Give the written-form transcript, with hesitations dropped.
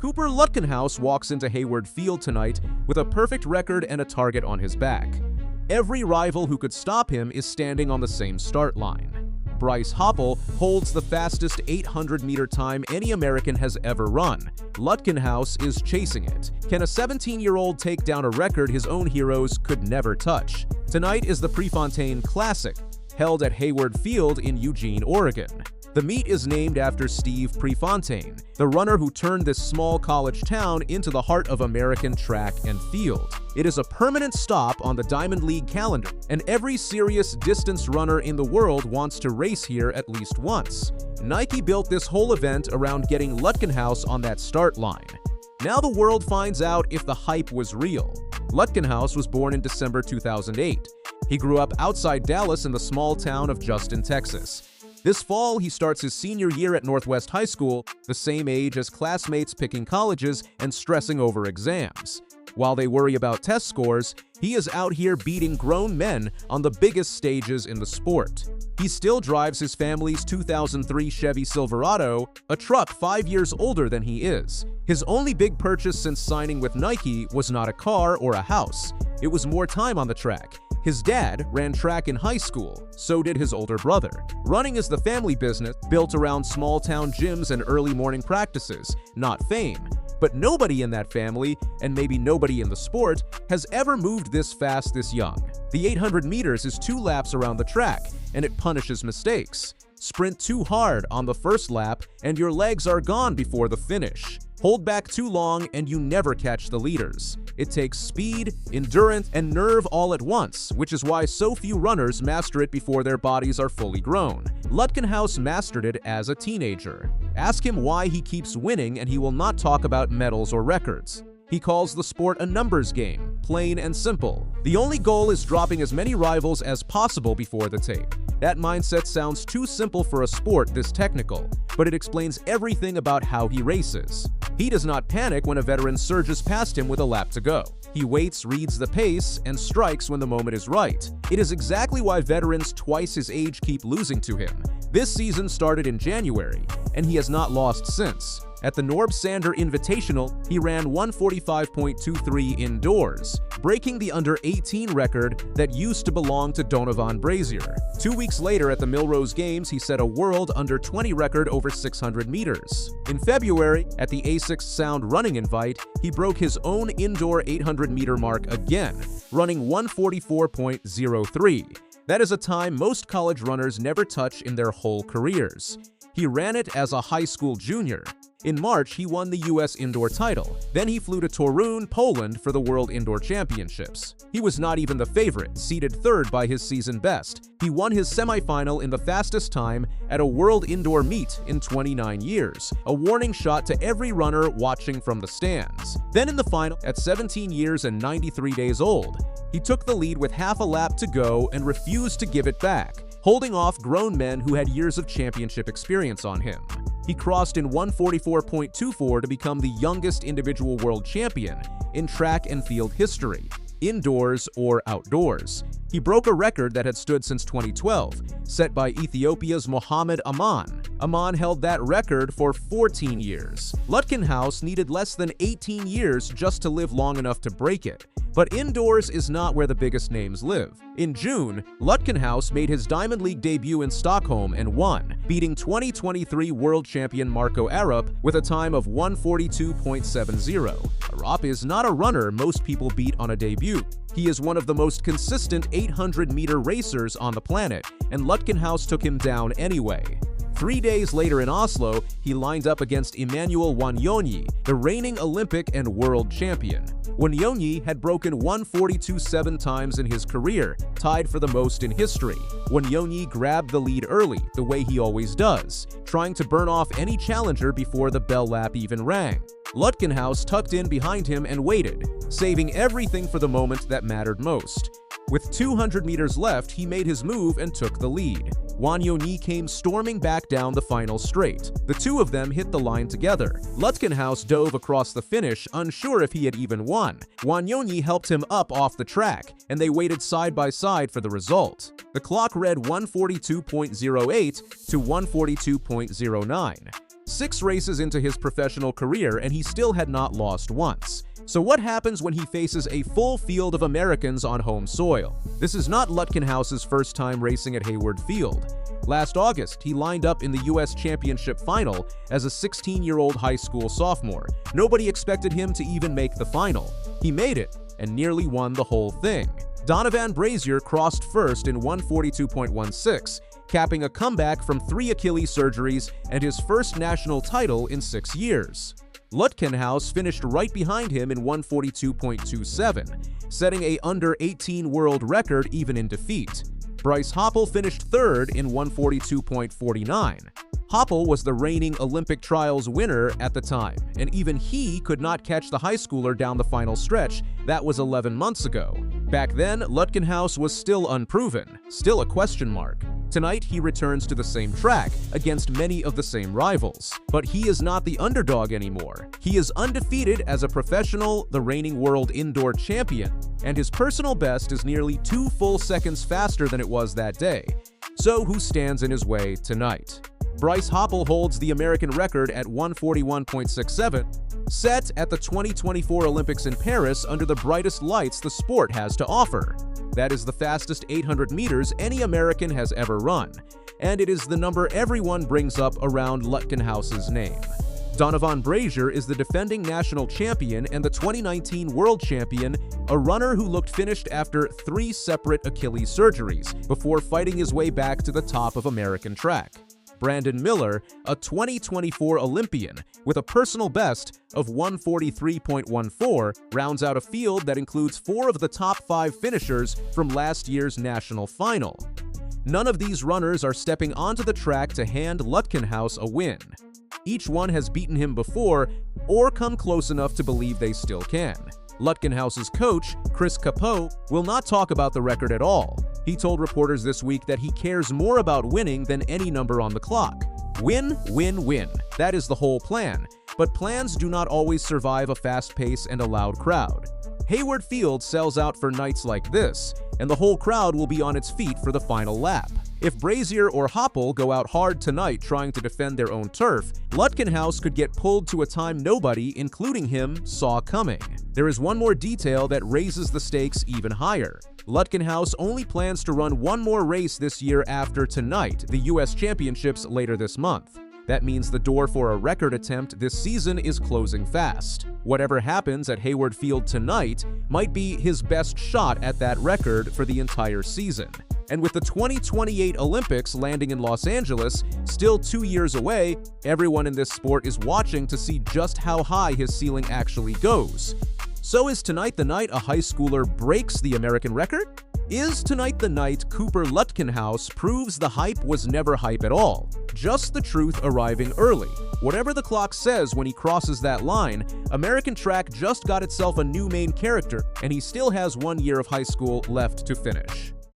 Cooper Lutkenhaus walks into Hayward Field tonight with a perfect record and a target on his back. Every rival who could stop him is standing on the same start line. Bryce Hoppel holds the fastest 800-meter time any American has ever run. Lutkenhaus is chasing it. Can a 17-year-old take down a record his own heroes could never touch? Tonight is the Prefontaine Classic, held at Hayward Field in Eugene, Oregon. The meet is named after Steve Prefontaine, the runner who turned this small college town into the heart of American track and field. It is a permanent stop on the Diamond League calendar, and every serious distance runner in the world wants to race here at least once. Nike built this whole event around getting Lutkenhaus on that start line. Now the world finds out if the hype was real. Lutkenhaus was born in December 2008. He grew up outside Dallas in the small town of Justin, Texas. This fall, he starts his senior year at Northwest High School, the same age as classmates picking colleges and stressing over exams. While they worry about test scores, he is out here beating grown men on the biggest stages in the sport. He still drives his family's 2003 Chevy Silverado, a truck 5 years older than he is. His only big purchase since signing with Nike was not a car or a house. It was more time on the track. His dad ran track in high school, so did his older brother. Running is the family business, built around small-town gyms and early morning practices, not fame. But nobody in that family, and maybe nobody in the sport, has ever moved this fast this young. The 800 meters is 2 laps around the track, and it punishes mistakes. Sprint too hard on the first lap, and your legs are gone before the finish. Hold back too long, and you never catch the leaders. It takes speed, endurance, and nerve all at once, which is why so few runners master it before their bodies are fully grown. Lutkenhaus mastered it as a teenager. Ask him why he keeps winning, and he will not talk about medals or records. He calls the sport a numbers game, plain and simple. The only goal is dropping as many rivals as possible before the tape. That mindset sounds too simple for a sport this technical, but it explains everything about how he races. He does not panic when a veteran surges past him with a lap to go. He waits, reads the pace, and strikes when the moment is right. It is exactly why veterans twice his age keep losing to him. This season started in January, and he has not lost since. At the Norb Sander Invitational, he ran 145.23 indoors, breaking the under-18 record that used to belong to Donavan Brazier. 2 weeks later at the Millrose Games, he set a world under-20 record over 600 meters. In February, at the ASICS Sound Running Invite, he broke his own indoor 800-meter mark again, running 144.03. That is a time most college runners never touch in their whole careers. He ran it as a high school junior. In March, he won the U.S. indoor title. Then he flew to Torun, Poland for the World Indoor Championships. He was not even the favorite, seeded third by his season best. He won his semifinal in the fastest time at a World Indoor meet in 29 years, a warning shot to every runner watching from the stands. Then in the final, at 17 years and 93 days old, he took the lead with half a lap to go and refused to give it back, holding off grown men who had years of championship experience on him. He crossed in 144.24 to become the youngest individual world champion in track and field history, indoors or outdoors. He broke a record that had stood since 2012, set by Ethiopia's Mohamed Aman. Aman held that record for 14 years. Lutkenhaus needed less than 18 years just to live long enough to break it. But indoors is not where the biggest names live. In June, Lutkenhaus made his Diamond League debut in Stockholm and won, beating 2023 world champion Marco Arop with a time of 142.70. Arop is not a runner most people beat on a debut. He is one of the most consistent 800-meter racers on the planet, and Lutkenhaus took him down anyway. 3 days later in Oslo, he lined up against Emmanuel Wanyonyi, the reigning Olympic and world champion. Wanyonyi had broken 142 7 times in his career, tied for the most in history. Wanyonyi grabbed the lead early, the way he always does, trying to burn off any challenger before the bell lap even rang. Lutkenhaus tucked in behind him and waited, saving everything for the moment that mattered most. With 200 meters left, he made his move and took the lead. Wanyonyi came storming back down the final straight. The two of them hit the line together. Lutkenhaus dove across the finish, unsure if he had even won. Wanyonyi helped him up off the track, and they waited side by side for the result. The clock read 142.08 to 142.09. 6 races into his professional career, and he still had not lost once. So what happens when he faces a full field of Americans on home soil? This is not Lutkenhaus's first time racing at Hayward Field. Last August, he lined up in the U.S. Championship final as a 16-year-old high school sophomore. Nobody expected him to even make the final. He made it and nearly won the whole thing. Donavan Brazier crossed first in 142.16, capping a comeback from 3 Achilles surgeries and his first national title in 6 years. Lutkenhaus finished right behind him in 142.27, setting a under-18 world record even in defeat. Bryce Hoppel finished third in 142.49. Hoppel was the reigning Olympic trials winner at the time, and even he could not catch the high schooler down the final stretch. That was 11 months ago. Back then, Lutkenhaus was still unproven, still a question mark. Tonight, he returns to the same track, against many of the same rivals. But he is not the underdog anymore. He is undefeated as a professional, the reigning world indoor champion, and his personal best is nearly 2 full seconds faster than it was that day. So who stands in his way tonight? Bryce Hoppel holds the American record at 141.67, set at the 2024 Olympics in Paris under the brightest lights the sport has to offer. That is the fastest 800 meters any American has ever run, and it is the number everyone brings up around Lutkenhaus's name. Donavan Brazier is the defending national champion and the 2019 world champion, a runner who looked finished after 3 separate Achilles surgeries before fighting his way back to the top of American track. Brandon Miller, a 2024 Olympian with a personal best of 143.14, rounds out a field that includes 4 of the top 5 finishers from last year's national final. None of these runners are stepping onto the track to hand Lutkenhaus a win. Each one has beaten him before or come close enough to believe they still can. Lutkenhaus's coach, Chris Capo, will not talk about the record at all. He told reporters this week that he cares more about winning than any number on the clock. Win, win, win. That is the whole plan. But plans do not always survive a fast pace and a loud crowd. Hayward Field sells out for nights like this, and the whole crowd will be on its feet for the final lap. If Brazier or Hoppel go out hard tonight trying to defend their own turf, Lutkenhaus could get pulled to a time nobody, including him, saw coming. There is one more detail that raises the stakes even higher. Lutkenhaus only plans to run one more race this year after tonight, the U.S. Championships later this month. That means the door for a record attempt this season is closing fast. Whatever happens at Hayward Field tonight might be his best shot at that record for the entire season. And with the 2028 Olympics landing in Los Angeles, still 2 years away, everyone in this sport is watching to see just how high his ceiling actually goes. So is tonight the night a high schooler breaks the American record? Is tonight the night Cooper Lutkenhaus proves the hype was never hype at all? Just the truth arriving early. Whatever the clock says when he crosses that line, American track just got itself a new main character, and he still has 1 year of high school left to finish.